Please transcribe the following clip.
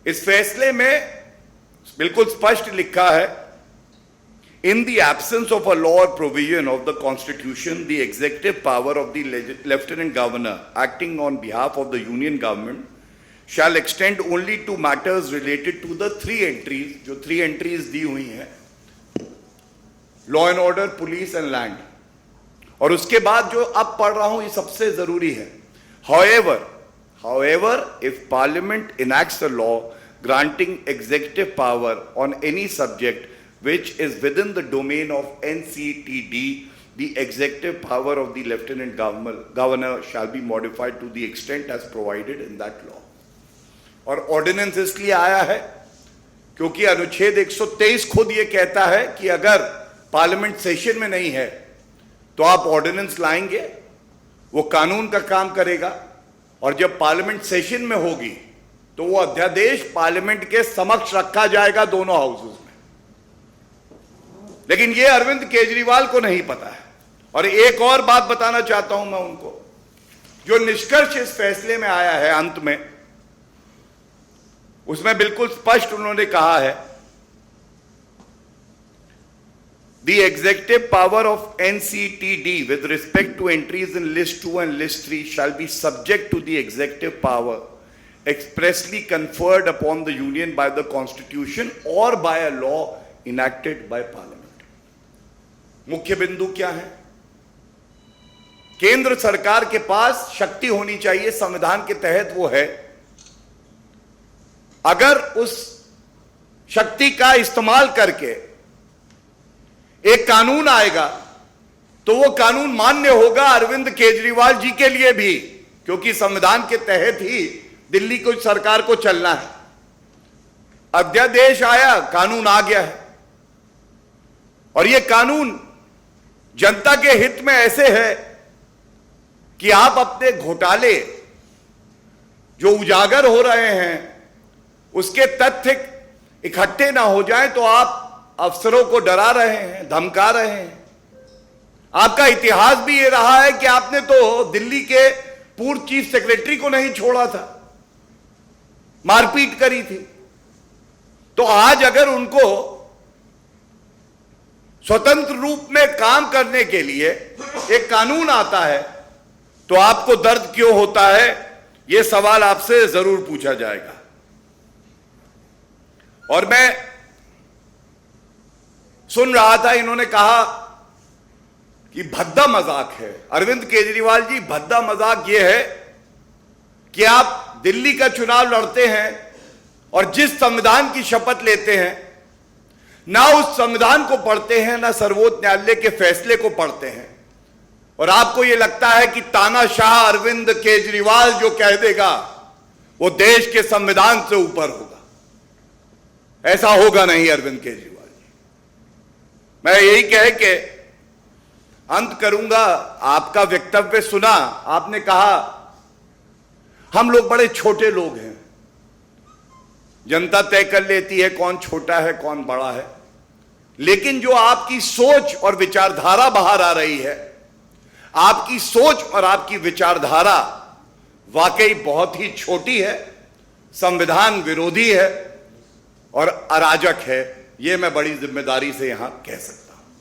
इस फैसले में बिल्कुल स्पष्ट लिखा है, इन the absence of a law और provision of the constitution the executive power of the lieutenant governor acting on behalf of the union government shall extend only to matters related to the 3 entries, जो 3 entries दी हुई हैं, law and order, police and land. और उसके बाद जो अब पढ़ रहा हूं ये सबसे जरूरी है। However, if Parliament enacts a law granting executive power on any subject which is within the domain of NCTD, the executive power of the Lieutenant Governor shall be modified to the extent as provided in that law. और ordinance इसलिए आया है क्योंकि अनुच्छेद 123 खुद ये कहता है कि अगर पार्लियामेंट सेशन में नहीं है तो आप ऑर्डिनेंस लाएंगे, वो कानून का काम करेगा, और जब पार्लियामेंट सेशन में होगी तो वो अध्यादेश पार्लियामेंट के समक्ष रखा जाएगा दोनों हाउसेस में। लेकिन ये अरविंद केजरीवाल को नहीं पता है। और एक और बात बताना चाहता हूं मैं उनको, जो निष्कर्ष इस फैसले में आया है अंत में, उसमें बिल्कुल स्पष्ट उन्होंने कहा है, The executive power of NCTD with respect to entries in list 2 and list 3 shall be subject to the executive power expressly conferred upon the union by the constitution or by a law enacted by parliament. मुख्य बिंदु क्या है? केंद्र सरकार के पास शक्ति होनी चाहिए, संविधान के तहत वो है। अगर उस शक्ति का इस्तेमाल करके एक कानून आएगा तो वो कानून मान्य होगा अरविंद केजरीवाल जी के लिए भी, क्योंकि संविधान के तहत ही दिल्ली को सरकार को चलना है। अध्यादेश आया, कानून आ गया है, और ये कानून जनता के हित में ऐसे है कि आप अपने घोटाले जो उजागर हो रहे हैं उसके तथ्य इकट्ठे ना हो जाएं तो आप अफसरों को डरा रहे हैं, धमका रहे हैं। आपका इतिहास भी ये रहा है कि आपने तो दिल्ली के पूर्व चीफ सेक्रेटरी को नहीं छोड़ा था, मारपीट करी थी। तो आज अगर उनको स्वतंत्र रूप में काम करने के लिए एक कानून आता है तो आपको दर्द क्यों होता है, यह सवाल आपसे जरूर पूछा जाएगा। और मैं सुन रहा था, इन्होंने कहा कि भद्दा मजाक है। अरविंद केजरीवाल जी, भद्दा मजाक यह है कि आप दिल्ली का चुनाव लड़ते हैं और जिस संविधान की शपथ लेते हैं, ना उस संविधान को पढ़ते हैं, ना सर्वोच्च न्यायालय के फैसले को पढ़ते हैं, और आपको यह लगता है कि तानाशाह अरविंद केजरीवाल जो कह देगा वो देश के संविधान से ऊपर होगा। ऐसा होगा नहीं अरविंद केजरीवाल। मैं यही कह के अंत करूंगा। आपका वक्तव्य सुना, आपने कहा हम लोग बड़े छोटे लोग हैं, जनता तय कर लेती है कौन छोटा है कौन बड़ा है। लेकिन जो आपकी सोच और विचारधारा बाहर आ रही है, आपकी सोच और आपकी विचारधारा वाकई बहुत ही छोटी है, संविधान विरोधी है और अराजक है। यह मैं बड़ी जिम्मेदारी से यहां कह सकता हूं।